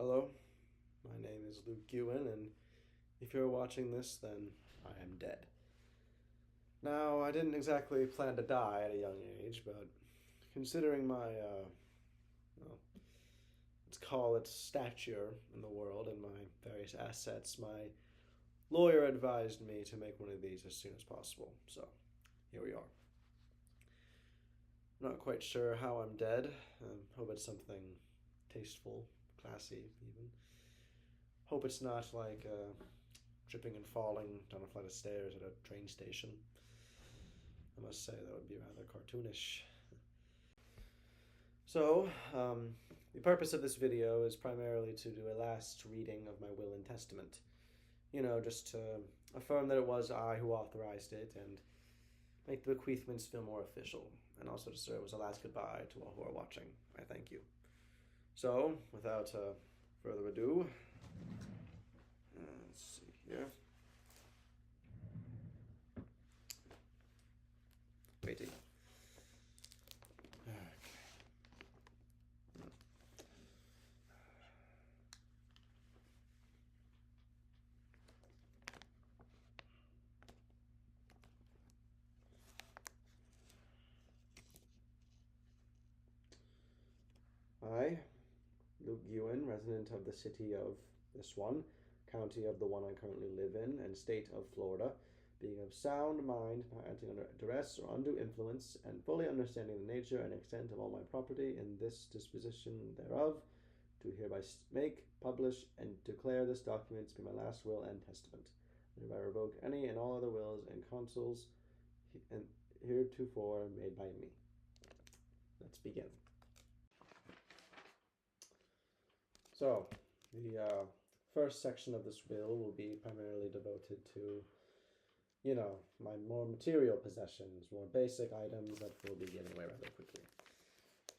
Hello, my name is Guin, and if you're watching this, then I am dead. Now, I didn't exactly plan to die at a young age, but considering my, well, let's call it stature in the world and my various assets, my lawyer advised me to make one of these as soon as possible. So, here we are. I'm not quite sure how I'm dead. Hope it's something tasteful, classy, even. Hope it's not like tripping and falling down a flight of stairs at a train station. I must say that would be rather cartoonish. So, the purpose of this video is primarily to do a last reading of my will and testament. You know, just to affirm that it was I who authorized it and make the bequeathments feel more official, and also to serve as a last goodbye to all who are watching. I thank you. So, without further ado, let's see here. Waiting. Okay. I, Luke Guin, resident of the city of this one, county of the one I currently live in, and state of Florida, being of sound mind, not acting under duress or undue influence, and fully understanding the nature and extent of all my property in this disposition thereof, do hereby make, publish, and declare this document to be my last will and testament, and hereby revoke any and all other wills and counsels heretofore made by me. Let's begin. So, the first section of this will be primarily devoted to, you know, my more material possessions, more basic items that will be giving away rather quickly.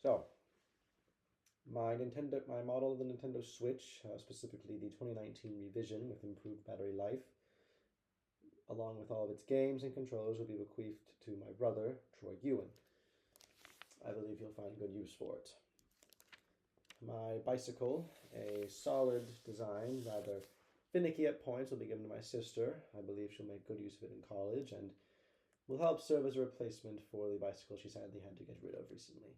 So, my model of the Nintendo Switch, specifically the 2019 revision with improved battery life, along with all of its games and controllers, will be bequeathed to my brother, Troy Guin. I believe he'll find good use for it. My bicycle, a solid design, rather finicky at points, will be given to my sister. I believe she'll make good use of it in college and will help serve as a replacement for the bicycle she sadly had to get rid of recently.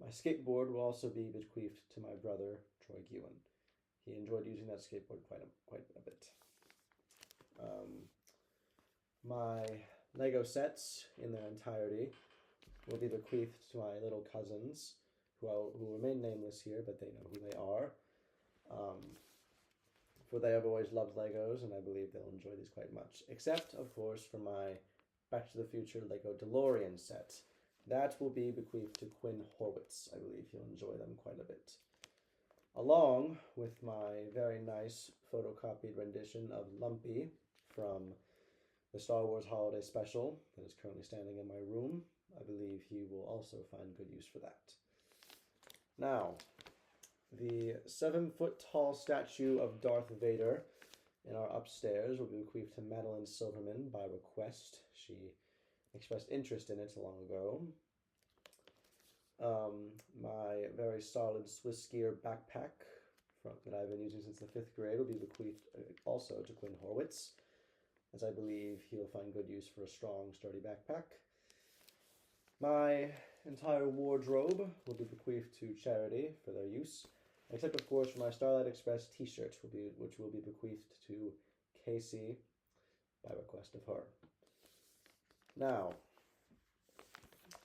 My skateboard will also be bequeathed to my brother, Troy Guin. He enjoyed using that skateboard quite a bit. My Lego sets in their entirety will be bequeathed to my little cousins, who remain nameless here, but they know who they are. For they have always loved Legos, and I believe they'll enjoy these quite much. Except, of course, for my Back to the Future Lego DeLorean set. That will be bequeathed to Quinn Horwitz. I believe he'll enjoy them quite a bit. Along with my very nice photocopied rendition of Lumpy from the Star Wars Holiday Special that is currently standing in my room. I believe he will also find good use for that. Now, the 7-foot-tall statue of Darth Vader in our upstairs will be bequeathed to Madeline Silverman by request. She expressed interest in it long ago. My very solid Swiss gear backpack that I've been using since the 5th grade will be bequeathed also to Quinn Horwitz, as I believe he'll find good use for a strong, sturdy backpack. My entire wardrobe will be bequeathed to charity for their use, except, of course, for my Starlight Express t-shirt, which will be bequeathed to Casey by request of her. Now,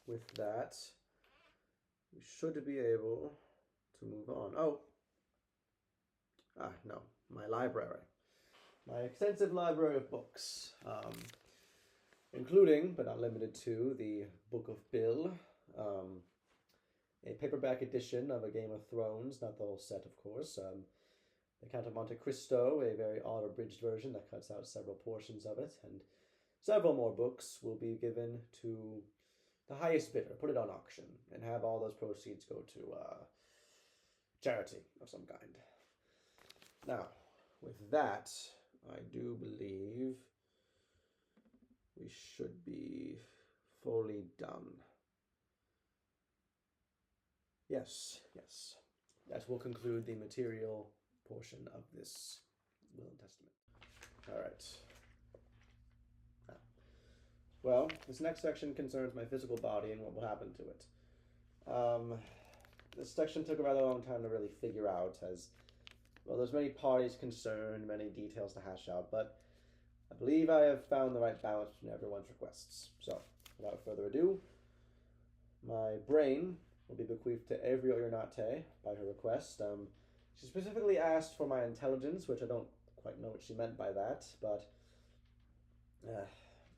with that, we should be able to move on. No, my library. My extensive library of books, including, but not limited to, the Book of Bill, a paperback edition of A Game of Thrones, not the whole set, of course, The Count of Monte Cristo, a very odd abridged version that cuts out several portions of it, and several more books will be given to the highest bidder, put it on auction, and have all those proceeds go to charity of some kind. Now, with that, I do believe we should be fully done. Yes. that will conclude the material portion of this will and testament. All right. Well, this next section concerns my physical body and what will happen to it. This section took a rather long time to really figure out, as well, there's many parties concerned, many details to hash out, but I believe I have found the right balance between everyone's requests. So, without further ado, my brain will be bequeathed to Avery Oyernate by her request. She specifically asked for my intelligence, which I don't quite know what she meant by that, but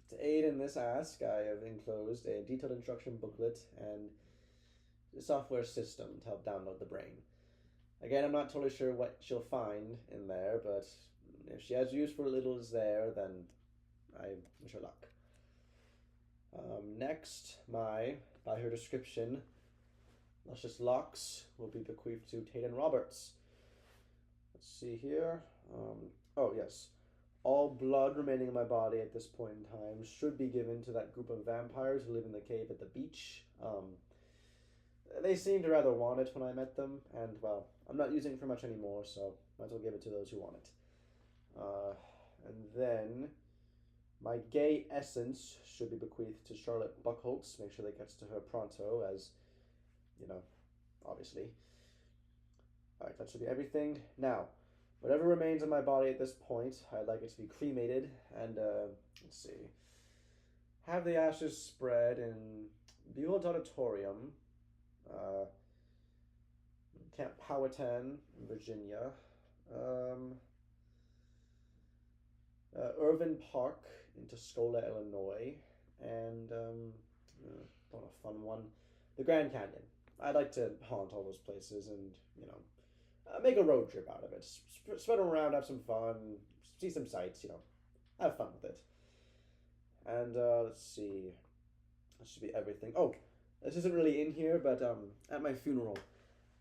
to aid in this ask, I have enclosed a detailed instruction booklet and a software system to help download the brain. Again, I'm not totally sure what she'll find in there, but if she has use for little is there, then I wish her luck. Next, by her description, luscious locks will be bequeathed to Tayden Roberts. Let's see here. Oh, yes. All blood remaining in my body at this point in time should be given to that group of vampires who live in the cave at the beach. They seemed to rather want it when I met them, and, well, I'm not using it for much anymore, so might as well give it to those who want it. And then my gay essence should be bequeathed to Charlotte Buckholtz. Make sure that gets to her pronto, as, you know, obviously. Alright, that should be everything. Now, whatever remains in my body at this point, I'd like it to be cremated and, let's see, have the ashes spread in Buell Auditorium, Camp Powhatan, Virginia, Irvin Park in Tuscola, Illinois, and, a fun one, the Grand Canyon. I'd like to haunt all those places and, you know, make a road trip out of it. Spread around, have some fun, see some sights, you know, have fun with it. And, let's see, that should be everything. Oh, this isn't really in here, but, at my funeral,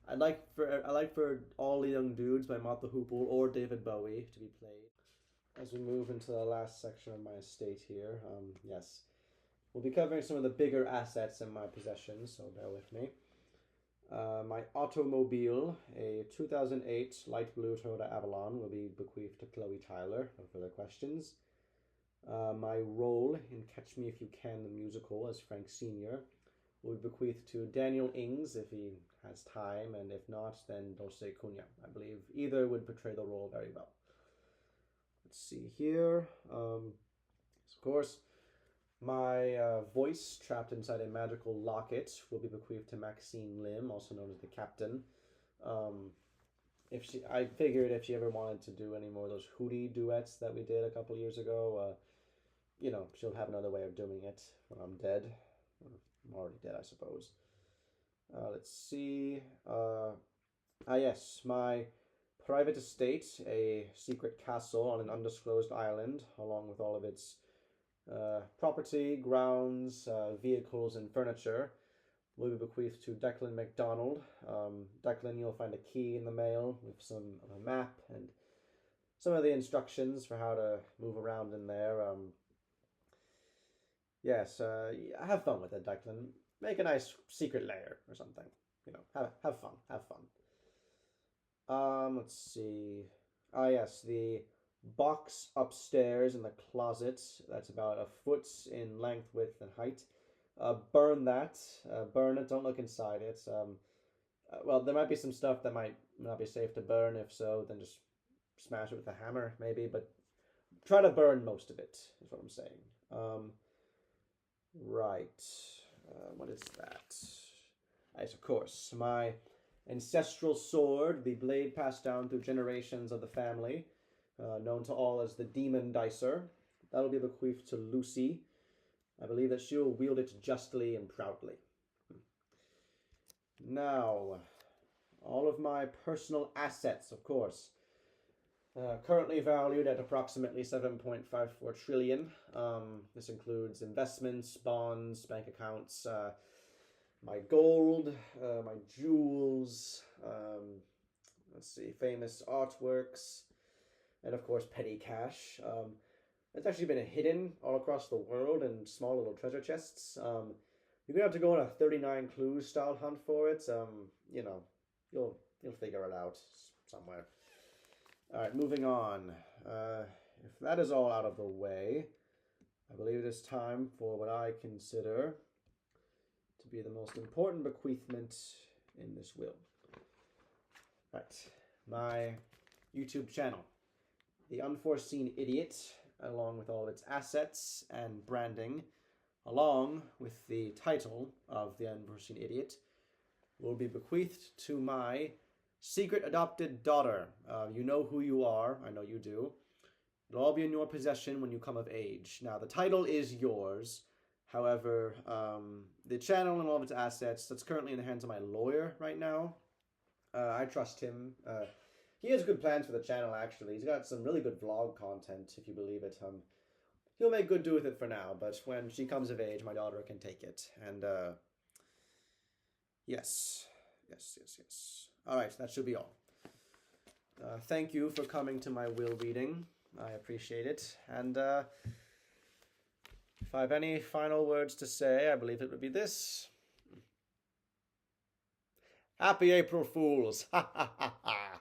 I like for All the Young Dudes by Mott the Hoople or David Bowie to be played. As we move into the last section of my estate here, yes, we'll be covering some of the bigger assets in my possession, so bear with me. My automobile, a 2008 light blue Toyota Avalon, will be bequeathed to Chloe Tyler. No further questions. My role in Catch Me If You Can, the musical, as Frank Sr., will be bequeathed to Daniel Ings if he has time, and if not, then Dulce Cunha. I believe either would portray the role very well. Let's see here. Of course, my voice trapped inside a magical locket will be bequeathed to Maxine Lim, also known as the Captain. I figured if she ever wanted to do any more of those Hootie duets that we did a couple years ago, you know, she'll have another way of doing it when I'm dead. I'm already dead, I suppose. Let's see. Yes, my private estate, a secret castle on an undisclosed island, along with all of its property, grounds, vehicles, and furniture, will be bequeathed to Declan MacDonald. Declan, you'll find a key in the mail with a map and some of the instructions for how to move around in there. Yes, have fun with it, Declan. Make a nice secret lair or something. You know, have fun. Let's see. Yes, the box upstairs in the closet. That's about a foot in length, width, and height. Burn that. Burn it. Don't look inside it. Well, there might be some stuff that might not be safe to burn. If so, then just smash it with a hammer, maybe. But try to burn most of it, is what I'm saying. Right. What is that? Yes, of course. My ancestral sword, the blade passed down through generations of the family, known to all as the Demon Dicer. That'll be bequeathed to Lucy. I believe that she'll wield it justly and proudly. Now, all of my personal assets, of course, currently valued at approximately 7.54 trillion. This includes investments, bonds, bank accounts, my gold, my jewels, let's see, famous artworks, and of course petty cash. It's actually been hidden all across the world in small little treasure chests. You're gonna have to go on a 39 clues style hunt for it. You know, you'll You'll figure it out somewhere. All right, moving on. If that is all out of the way, I believe it is time for what I consider to be the most important bequeathment in this will. Right, my YouTube channel, The Unforeseen Idiot, along with all of its assets and branding, along with the title of The Unforeseen Idiot, will be bequeathed to my secret adopted daughter. You know who you are. I know you do. It'll all be in your possession when you come of age. Now, the title is yours. However, the channel and all of its assets, that's currently in the hands of my lawyer right now. I trust him. He has good plans for the channel, actually. He's got some really good vlog content, if you believe it. He'll make good do with it for now, but when she comes of age, my daughter can take it. And, yes. All right, that should be all. Thank you for coming to my will reading. I appreciate it. And if I have any final words to say, I believe it would be this. Happy April Fools! Ha ha ha ha!